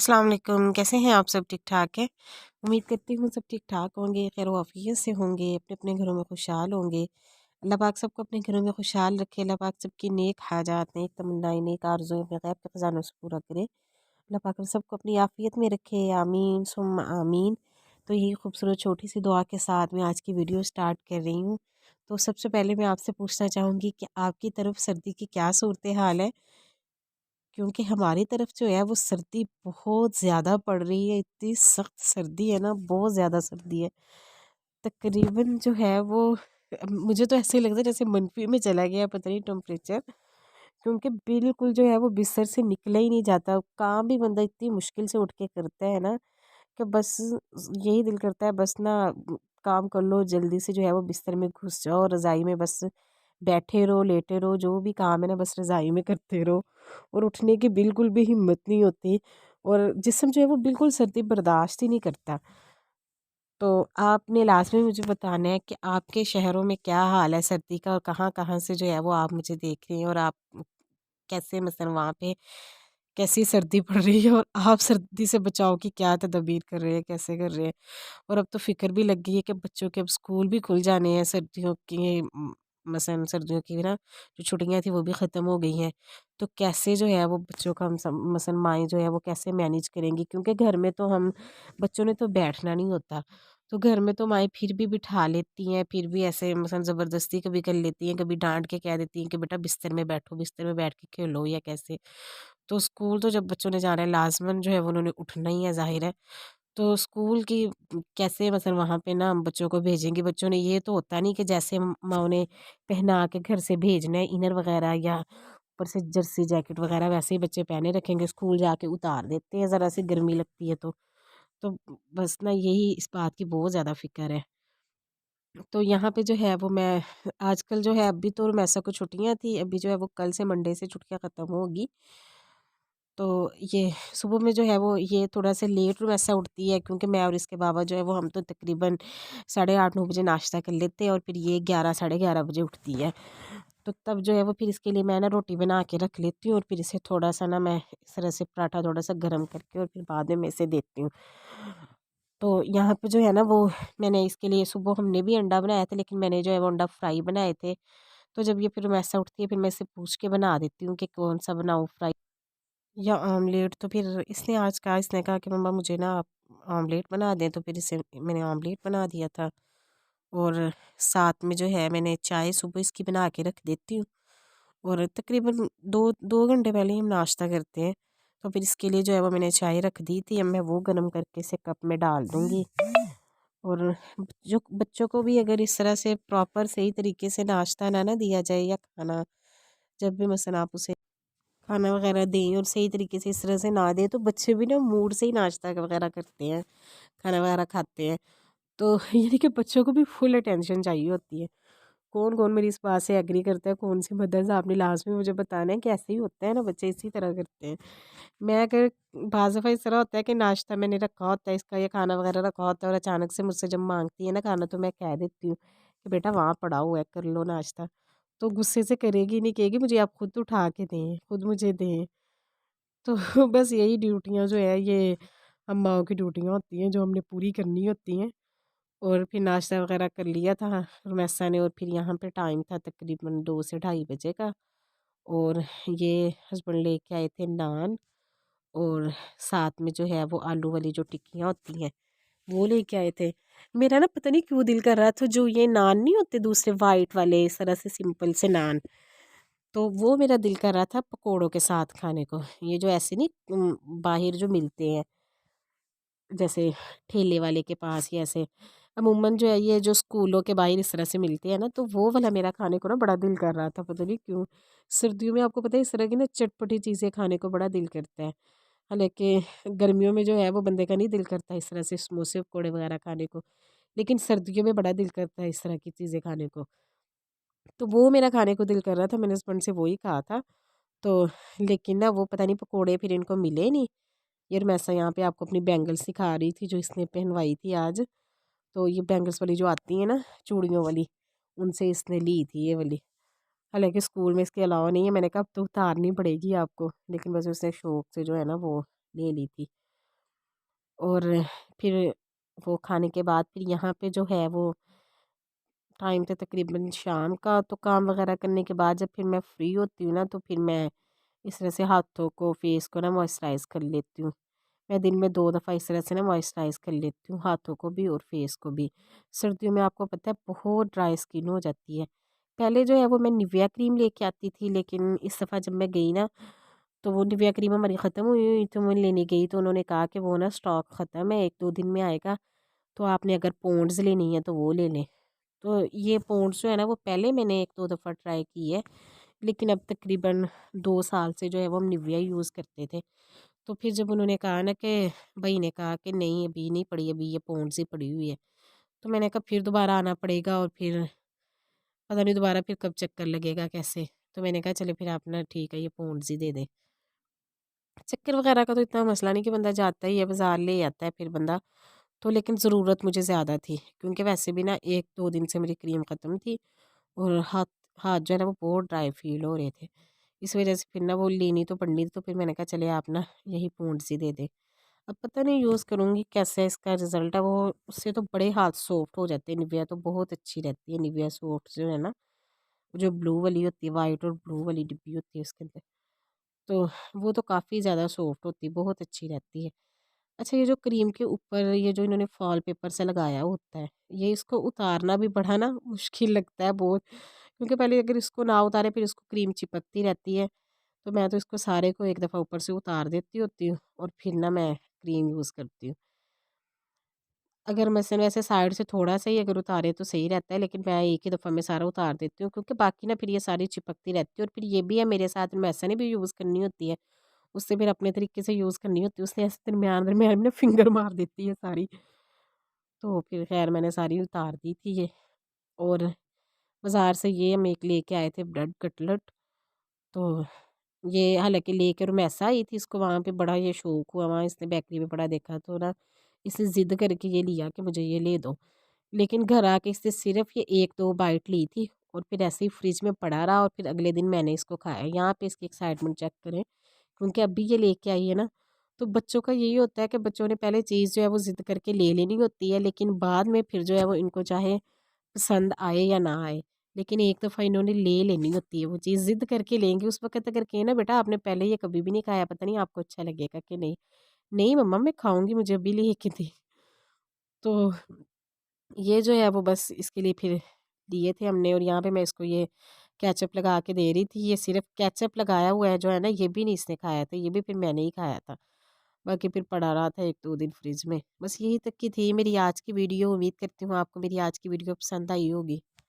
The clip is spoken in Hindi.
अस्सलाम वालेकुम। कैसे हैं आप? सब ठीक ठाक है? उम्मीद करती हूँ सब ठीक ठाक होंगे, खैर वाफियत से होंगे, अपने अपने घरों में खुशहाल होंगे। अल्लाह पाक सबको अपने घरों में खुशहाल रखे। अल्लाह पाक सबकी नेक हाजात, नेक तमन्नाएं, नेक आरज़ू अपने गैब के ख़जानों से पूरा करे। अल्लाह पाक हम सबको अपनी आफियत में रखे। आमीन सुम्मा आमीन। तो यही खूबसूरत छोटी सी दुआ के साथ मैं आज की वीडियो स्टार्ट कर रही हूँ। तो सबसे पहले मैं आपसे पूछना चाहूँगी कि आपकी तरफ सर्दी की क्या सूरत हाल है? क्योंकि हमारी तरफ जो है वो सर्दी बहुत ज़्यादा पड़ रही है, इतनी सख्त सर्दी है ना, बहुत ज़्यादा सर्दी है। तकरीबन जो है वो मुझे तो ऐसे ही लगता है जैसे मनफी में चला गया है, पता नहीं टेम्परेचर। क्योंकि बिल्कुल जो है वो बिस्तर से निकला ही नहीं जाता। काम भी बंदा इतनी मुश्किल से उठ के करता है ना कि बस यही दिल करता है बस ना, काम कर लो जल्दी से, जो है वो बिस्तर में घुस जाओ, रज़ाई में बस बैठे रहो, लेटे रहो, जो भी काम है ना बस रज़ाई में करते रहो। और उठने की बिल्कुल भी हिम्मत नहीं होती, और जिस्म जो है वो बिल्कुल सर्दी बर्दाश्त ही नहीं करता। तो आपने लास्ट में मुझे बताना है कि आपके शहरों में क्या हाल है सर्दी का, और कहाँ-कहाँ से जो है वो आप मुझे देख रही हैं, और आप कैसे मसलन वहाँ पे कैसी सर्दी पड़ रही है, और आप सर्दी से बचाव की क्या तदबीर कर रहे हैं, कैसे कर रहे हैं? और अब तो फ़िक्र भी लग गई है कि बच्चों के अब स्कूल भी खुल जाने हैं, सर्दियों की मसलन सर्दियों की ना जो छुट्टियाँ थी वो भी ख़त्म हो गई हैं। तो कैसे जो है वो बच्चों का हम सब मसलन माएँ जो है वो कैसे मैनेज करेंगी? क्योंकि घर में तो हम बच्चों ने तो बैठना नहीं होता। तो घर में तो माएँ फिर भी बिठा लेती हैं, फिर भी ऐसे मसलन ज़बरदस्ती कभी कर लेती हैं, कभी डाँट के कह देती हैं कि बेटा बिस्तर में बैठो, बिस्तर में बैठ के खेलो या कैसे। तो स्कूल तो जब बच्चों ने जाना है लाज़िमन जो है वो उन्होंने उठना ही है, ज़ाहिर है। तो स्कूल की कैसे मसलन वहाँ पे ना हम बच्चों को भेजेंगे? बच्चों ने ये तो होता नहीं कि जैसे माँ ने पहना के घर से भेजना है इनर वगैरह या ऊपर से जर्सी जैकेट वगैरह, वैसे ही बच्चे पहने रखेंगे, स्कूल जाके उतार देते हैं ज़रा सी गर्मी लगती है तो। तो बस ना यही इस बात की बहुत ज़्यादा फ़िक्र है। तो यहाँ पे जो है वो मैं आजकल जो है अभी तो वैसा कुछ छुट्टियाँ थी, अभी जो है वो कल से मंडे से छुट्टियाँ ख़त्म होगी। तो ये सुबह में जो है वो ये थोड़ा सा लेट वैसा उठती है, क्योंकि मैं और इसके बाबा जो है वो हम तो तकरीबन साढ़े 8-9 बजे नाश्ता कर लेते हैं, और फिर ये 11 साढ़े 11 बजे उठती है। तो तब जो है वो फिर इसके लिए मैं ना रोटी बना के रख लेती हूँ, और फिर इसे थोड़ा सा ना मैं इस तरह से पराठा थोड़ा सा गर्म करके और फिर बाद में इसे देती हूँ। तो यहाँ पे जो है ना वो मैंने इसके लिए सुबह हमने भी अंडा बनाया था, लेकिन मैंने जो है वो अंडा फ्राई बनाए थे। तो जब ये फिर वैसा उठती है फिर मैं इसे पूछ के बना देती हूँ कि कौन सा बनाऊँ, फ्राई या ऑमलेट। तो फिर इसने आज कहा, इसने कहा कि मम्मा मुझे ना आप ऑमलेट बना दें, तो फिर इसे मैंने ऑमलेट बना दिया था। और साथ में जो है मैंने चाय सुबह इसकी बना के रख देती हूँ, और तकरीबन 2 घंटे पहले ही हम नाश्ता करते हैं। तो फिर इसके लिए जो है वो मैंने चाय रख दी थी, अब मैं वो गर्म करके इसे कप में डाल दूँगी। और जो बच्चों को भी अगर इस तरह से प्रॉपर सही तरीके से नाश्ता ना दिया जाए या खाना, जब भी मसलन आप उसे खाना वगैरह दें और सही तरीके से इस तरह से ना दें, तो बच्चे भी ना मूड से ही नाश्ता वगैरह करते हैं, खाना वगैरह खाते हैं। तो यानी कि बच्चों को भी फुल अटेंशन चाहिए होती है। कौन कौन मेरी इस बात से एग्री करता है, कौन सी मदर्स आपने लास्ट में मुझे बताना है कि ऐसे ही होता है ना, बच्चे इसी तरह करते हैं। मैं अगर बाज़ दफ़ा इस तरह होता है कि नाश्ता मैंने रखा होता है इसका या खाना वगैरह रखा होता है, और अचानक से मुझसे जब मांगती है ना खाना, तो मैं कह देती हूँ कि बेटा वहाँ पड़ा हुआ है, कर लो नाश्ता। तो गुस्से से करेगी नहीं, कहेगी मुझे आप खुद उठा के दें, खुद मुझे दें। तो बस यही ड्यूटियाँ जो है ये हम माँओं की ड्यूटियाँ होती हैं जो हमने पूरी करनी होती हैं। और फिर नाश्ता वगैरह कर लिया था रमैसा ने, और फिर यहाँ पे टाइम था तकरीबन 2 से ढाई बजे का। और ये हस्बैंड लेके आए थे नान, और साथ में जो है वो आलू वाली जो टिक्कियाँ होती हैं वो लेके आए थे। मेरा ना पता नहीं क्यों दिल कर रहा था, जो ये नान नहीं होते दूसरे वाइट वाले इस तरह से सिंपल से नान, तो वो मेरा दिल कर रहा था पकोड़ों के साथ खाने को। ये जो ऐसे नहीं बाहर जो मिलते हैं जैसे ठेले वाले के पास, या ऐसे अमूमन जो है ये जो स्कूलों के बाहर इस तरह से मिलते हैं ना, तो वो वाला मेरा खाने को ना बड़ा दिल कर रहा था, पता नहीं क्यों। सर्दियों में आपको पता है इस तरह की ना चटपटी चीज़ें खाने को बड़ा दिल करता है। हालाँकि गर्मियों में जो है वो बंदे का नहीं दिल करता इस तरह से समोसे पकौड़े वगैरह खाने को, लेकिन सर्दियों में बड़ा दिल करता है इस तरह की चीज़ें खाने को। तो वो मेरा खाने को दिल कर रहा था, मैंने हस्बैंड से वही कहा था। तो लेकिन ना वो पता नहीं पकोड़े फिर इनको मिले नहीं। यार मैं ऐसा यहाँ पे आपको अपनी बैंगल्स दिखा रही थी जो इसने पहनवाई थी आज। तो ये बैंगल्स वाली जो आती है ना चूड़ियों वाली, उनसे इसने ली थी ये वाली। हालाँकि स्कूल में इसके अलावा नहीं है, मैंने कहा अब तो उतारनी पड़ेगी आपको, लेकिन बस उसने शौक से जो है ना वो ले ली थी। और फिर वो खाने के बाद फिर यहाँ पे जो है वो टाइम था तकरीबन शाम का। तो काम वगैरह करने के बाद जब फिर मैं फ्री होती हूँ ना, तो फिर मैं इस तरह से हाथों को, फेस को ना मॉइस्चराइज़ कर लेती हूँ। मैं दिन में 2 दफ़ा इस तरह से ना मॉइस्चराइज़ कर लेती हूँ, हाथों को भी और फेस को भी। सर्दियों में आपको पता है बहुत ड्राई स्किन हो जाती है। पहले जो है वो मैं निविया क्रीम लेके आती थी, लेकिन इस दफ़ा जब मैं गई ना, तो वो निविया क्रीम हमारी ख़त्म हुई हुई, तो मैं लेने गई तो उन्होंने कहा कि वो ना स्टॉक ख़त्म है, 1-2 दिन में आएगा, तो आपने अगर पॉन्ड्स लेनी है तो वो ले लें। तो ये पॉन्ड्स जो है ना, वो पहले मैंने 1-2 दफ़ा ट्राई की है, लेकिन अब तकरीबन 2 साल से जो है वो हम निविया यूज़ करते थे। तो फिर जब उन्होंने कहा ना कि भई ने कहा कि नहीं अभी नहीं पड़ी, अभी ये पॉन्ड्स ही पड़ी हुई है। तो मैंने कहा फिर दोबारा आना पड़ेगा और फिर पता नहीं दोबारा फिर कब चक्कर लगेगा कैसे। तो मैंने कहा चले फिर आप ना ठीक है ये पॉन्ड्स ही दे दें। चक्कर वगैरह का तो इतना मसला नहीं कि बंदा जाता ही है बाज़ार ले आता है फिर बंदा। तो लेकिन ज़रूरत मुझे ज़्यादा थी, क्योंकि वैसे भी ना 1-2 दिन से मेरी क्रीम ख़त्म थी और हाथ हाथ जो है ना वो बहुत ड्राई फ़ील हो रहे थे। इस वज़ह से फिर ना वो लेनी तो पड़नी थी, तो फिर मैंने कहा चले आप ना यही पॉन्ड्स ही दे दें। अब पता नहीं यूज़ करूँगी कैसा इसका रिज़ल्ट है, वो उससे तो बड़े हाथ सॉफ्ट हो जाते हैं। निविया तो बहुत अच्छी रहती है, निविया सॉफ्ट जो है ना, जो ब्लू वाली होती है, वाइट और ब्लू वाली डिब्बी होती है उसके अंदर, तो वो तो काफ़ी ज़्यादा सॉफ्ट होती है, बहुत अच्छी रहती है। अच्छा, ये जो क्रीम के ऊपर ये जो इन्होंने फॉल पेपर सा लगाया होता है, ये इसको उतारना भी बड़ा ना मुश्किल लगता है बहुत, क्योंकि पहले अगर इसको ना उतारे फिर इसको क्रीम चिपकती रहती है। तो मैं तो इसको सारे को एक दफ़ा ऊपर से उतार देती होती हूँ और फिर ना मैं क्रीम यूज़ करती हूँ। अगर मसलन वैसे साइड से थोड़ा-सा ही अगर उतारे तो सही रहता है, लेकिन मैं एक ही दफ़ा में सारा उतार देती हूँ, क्योंकि बाकी ना फिर ये सारी चिपकती रहती है। और फिर ये भी है मेरे साथ में ऐसा नहीं भी यूज़ करनी होती है, उससे फिर अपने तरीके से यूज़ करनी होती है, उसने ऐसे दरमियान-दरमियान में ना फिंगर मार देती है सारी। तो फिर ख़ैर मैंने सारी उतार दी थी ये। और बाज़ार से ये हम एक लेके आए थे ब्रेड कटलेट, तो ये हालाँकि लेकर मैं ऐसा आई थी, इसको वहाँ पे बड़ा ये शौक हुआ, वहाँ इसने बेकरी में पड़ा देखा तो ना इसने ज़िद करके ये लिया कि मुझे ये ले दो। लेकिन घर आके इसने सिर्फ़ ये 1-2 बाइट ली थी और फिर ऐसे ही फ्रिज में पड़ा रहा और फिर अगले दिन मैंने इसको खाया। यहाँ पे इसकी एक्साइटमेंट चेक करें, क्योंकि अभी ये लेके आई है ना, तो बच्चों का यही होता है कि बच्चों ने पहले चीज़ जो है वो ज़िद करके ले लेनी होती है, लेकिन बाद में फिर जो है वो इनको चाहे पसंद आए या ना आए, लेकिन एक दफ़ा इन्होंने ले लेनी होती है वो चीज़, ज़िद करके लेंगे। उस वक़्त अगर कहें ना बेटा आपने पहले ये कभी भी नहीं खाया, पता नहीं आपको अच्छा लगेगा कि नहीं? नहीं मम्मा मैं खाऊँगी, मुझे अभी लेके दे। तो ये जो है वो बस इसके लिए फिर दिए थे हमने, और यहाँ पे मैं इसको ये केचअप लगा के दे रही थी। ये सिर्फ़ केचअप लगाया हुआ है जो है ना, ये भी नहीं इसने खाया था, ये भी फिर मैंने ही खाया था। बाकी फिर पड़ा रहा था 1-2 दिन फ्रिज में। बस यही तक की थी मेरी आज की वीडियो। उम्मीद करती हूँ आपको मेरी आज की वीडियो पसंद आई होगी।